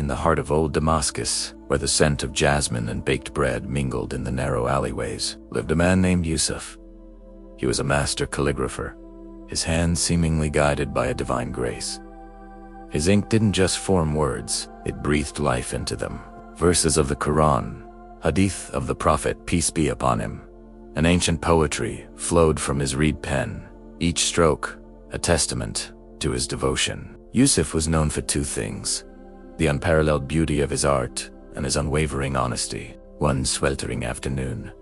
In the heart of old Damascus, where the scent of jasmine and baked bread mingled in the narrow alleyways, lived a man named Yusuf. He was a master calligrapher, his hands seemingly guided by a divine grace. His ink didn't just form words, it breathed life into them. Verses of the Quran, hadith of the Prophet, peace be upon him, and ancient poetry flowed from his reed pen, each stroke a testament to his devotion. Yusuf was known for two things: the unparalleled beauty of his art and his unwavering honesty. One sweltering afternoon,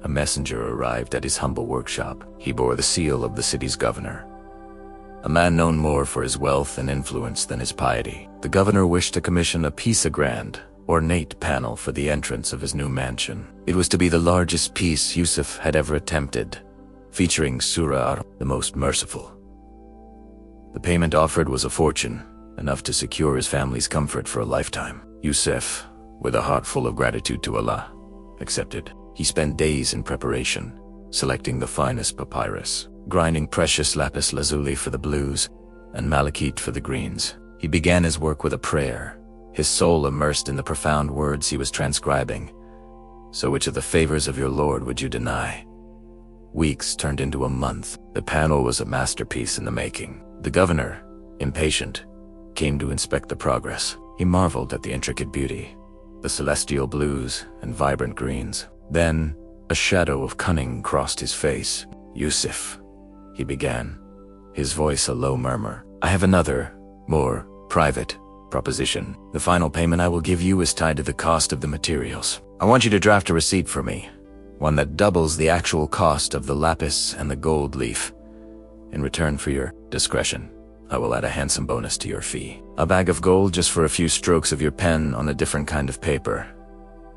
a messenger arrived at his humble workshop. He bore the seal of the city's governor, a man known more for his wealth and influence than his piety. The governor wished to commission a piece of grand, ornate panel for the entrance of his new mansion. It was to be the largest piece Yusuf had ever attempted, featuring Surah Ar, the most merciful. The payment offered was a fortune, enough to secure his family's comfort for a lifetime. Yusuf, with a heart full of gratitude to Allah, accepted. He spent days in preparation, selecting the finest papyrus, grinding precious lapis lazuli for the blues, and malachite for the greens. He began his work with a prayer, his soul immersed in the profound words he was transcribing. So which of the favors of your Lord would you deny? Weeks turned into a month. The panel was a masterpiece in the making. The governor, impatient, came to inspect the progress. He marveled at the intricate beauty, the celestial blues and vibrant greens. Then, a shadow of cunning crossed his face. Yusuf, he began, his voice a low murmur. I have another, more private proposition. The final payment I will give you is tied to the cost of the materials. I want you to draft a receipt for me, one that doubles the actual cost of the lapis and the gold leaf. In return for your discretion, I will add a handsome bonus to your fee. A bag of gold just for a few strokes of your pen on a different kind of paper.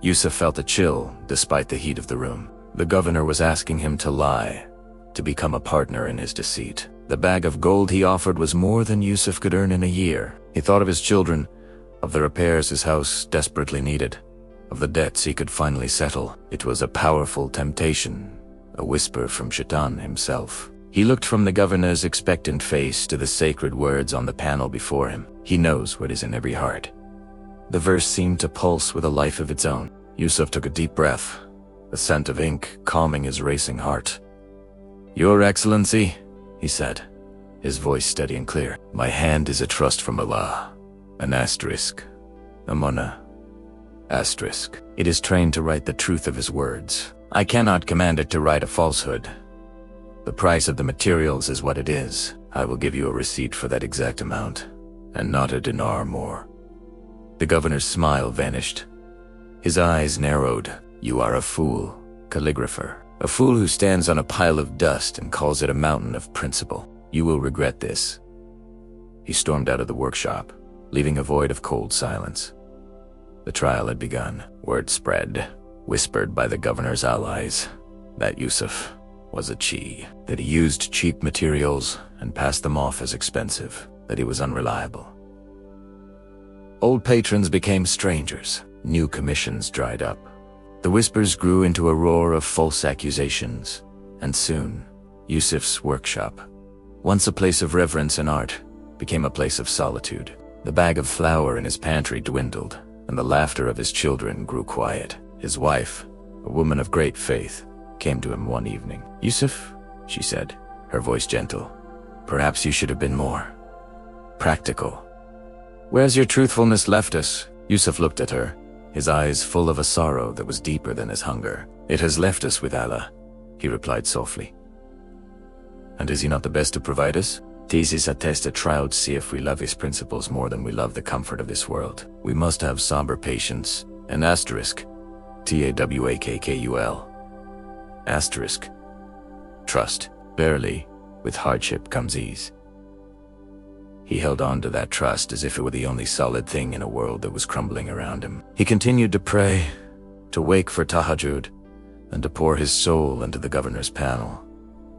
Yusuf felt a chill despite the heat of the room. The governor was asking him to lie, to become a partner in his deceit. The bag of gold he offered was more than Yusuf could earn in a year. He thought of his children, of the repairs his house desperately needed, of the debts he could finally settle. It was a powerful temptation, a whisper from Shaitan himself. He looked from the governor's expectant face to the sacred words on the panel before him. He knows what is in every heart. The verse seemed to pulse with a life of its own. Yusuf took a deep breath, the scent of ink calming his racing heart. Your Excellency, he said, his voice steady and clear. My hand is a trust from Allah, an asterisk, a munna, asterisk. It is trained to write the truth of his words. I cannot command it to write a falsehood. The price of the materials is what it is. I will give you a receipt for that exact amount, and not a dinar more. The governor's smile vanished. His eyes narrowed. You are a fool, calligrapher. A fool who stands on a pile of dust and calls it a mountain of principle. You will regret this. He stormed out of the workshop, leaving a void of cold silence. The trial had begun. Word spread, whispered by the governor's allies, that Yusuf was a chi, that he used cheap materials and passed them off as expensive, that he was unreliable. Old patrons became strangers. New commissions dried up. The whispers grew into a roar of false accusations, and soon, Yusuf's workshop, once a place of reverence and art, became a place of solitude. The bag of flour in his pantry dwindled, and the laughter of his children grew quiet. His wife, a woman of great faith, came to him one evening. Yusuf, she said, her voice gentle, perhaps you should have been more practical. Where's your truthfulness left us? Yusuf looked at her, his eyes full of a sorrow that was deeper than his hunger. It has left us with Allah, he replied softly. And is he not the best to provide us? Thesis attest a trial to see if we love his principles more than we love the comfort of this world. We must have somber patience, an asterisk, TAWAKKUL. Asterisk. Trust. Barely, with hardship comes ease. He held on to that trust as if it were the only solid thing in a world that was crumbling around him. He continued to pray, to wake for tahajjud, and to pour his soul into the governor's panel,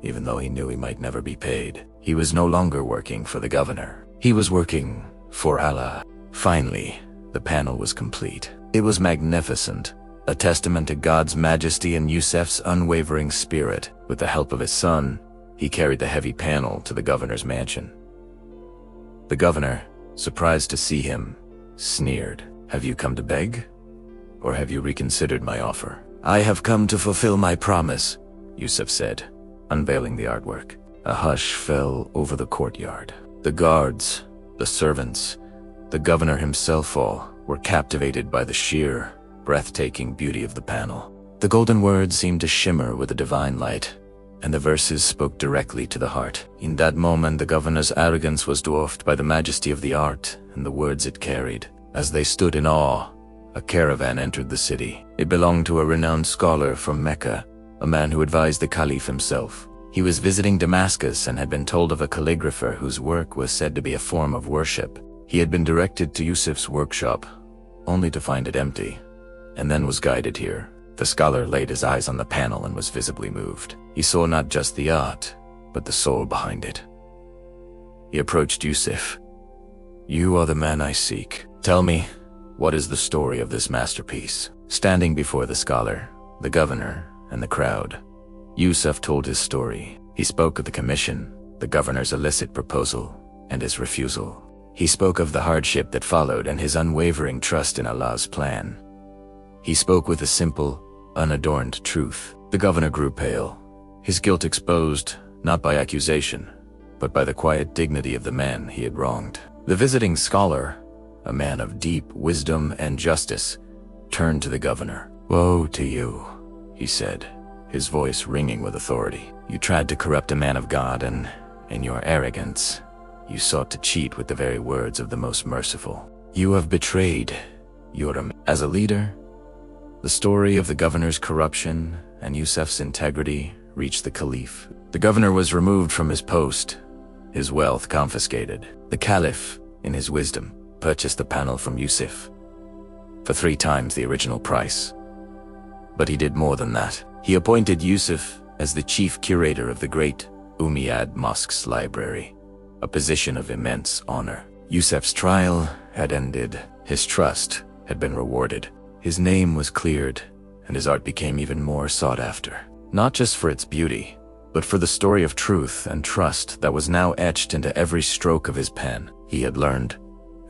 even though he knew he might never be paid. He was no longer working for the governor. He was working for Allah. Finally, the panel was complete. It was magnificent, a testament to God's majesty and Yusuf's unwavering spirit. With the help of his son, he carried the heavy panel to the governor's mansion. The governor, surprised to see him, sneered. Have you come to beg? Or have you reconsidered my offer? I have come to fulfill my promise, Yusuf said, unveiling the artwork. A hush fell over the courtyard. The guards, the servants, the governor himself all were captivated by the sheer, breathtaking beauty of the panel. The golden words seemed to shimmer with a divine light, and the verses spoke directly to the heart. In that moment, the governor's arrogance was dwarfed by the majesty of the art and the words it carried. As they stood in awe, a caravan entered the city. It belonged to a renowned scholar from Mecca, a man who advised the caliph himself. He was visiting Damascus and had been told of a calligrapher whose work was said to be a form of worship. He had been directed to Yusuf's workshop, only to find it empty, and then was guided here. The scholar laid his eyes on the panel and was visibly moved. He saw not just the art, but the soul behind it. He approached Yusuf. You are the man I seek. Tell me, what is the story of this masterpiece? Standing before the scholar, the governor, and the crowd, Yusuf told his story. He spoke of the commission, the governor's illicit proposal, and his refusal. He spoke of the hardship that followed and his unwavering trust in Allah's plan. He spoke with a simple, unadorned truth. The governor grew pale, his guilt exposed, not by accusation, but by the quiet dignity of the man he had wronged. The visiting scholar, a man of deep wisdom and justice, turned to the governor. Woe to you, he said, his voice ringing with authority. You tried to corrupt a man of God, and in your arrogance, you sought to cheat with the very words of the most merciful. You have betrayed as a leader. The story of the governor's corruption and Yusuf's integrity reached the caliph. The governor was removed from his post, his wealth confiscated. The caliph, in his wisdom, purchased the panel from Yusuf for 3 times the original price. But he did more than that. He appointed Yusuf as the chief curator of the great Umayyad Mosque's library, a position of immense honor. Yusuf's trial had ended. His trust had been rewarded. His name was cleared, and his art became even more sought after. Not just for its beauty, but for the story of truth and trust that was now etched into every stroke of his pen. He had learned,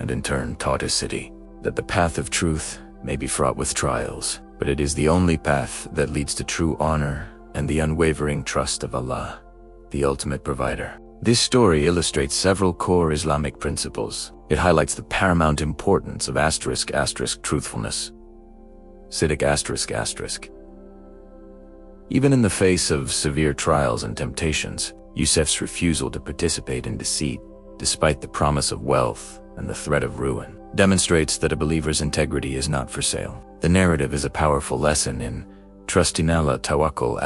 and in turn taught his city, that the path of truth may be fraught with trials, but it is the only path that leads to true honor and the unwavering trust of Allah, the ultimate provider. This story illustrates several core Islamic principles. It highlights the paramount importance of *** truthfulness. Siddiq***. Even in the face of severe trials and temptations, Yusuf's refusal to participate in deceit, despite the promise of wealth and the threat of ruin, demonstrates that a believer's integrity is not for sale. The narrative is a powerful lesson in trust in Allah tawakkul**,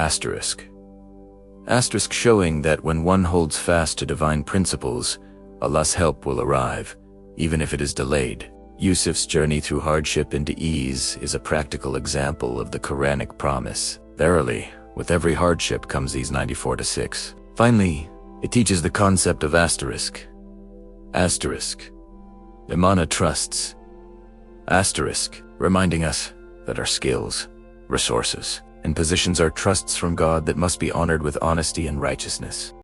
showing that when one holds fast to divine principles, Allah's help will arrive, even if it is delayed. Yusuf's journey through hardship into ease is a practical example of the Quranic promise. Verily, with every hardship comes these 94-6. Finally, it teaches the concept of asterisk. Imana trusts. Reminding us that our skills, resources, and positions are trusts from God that must be honored with honesty and righteousness.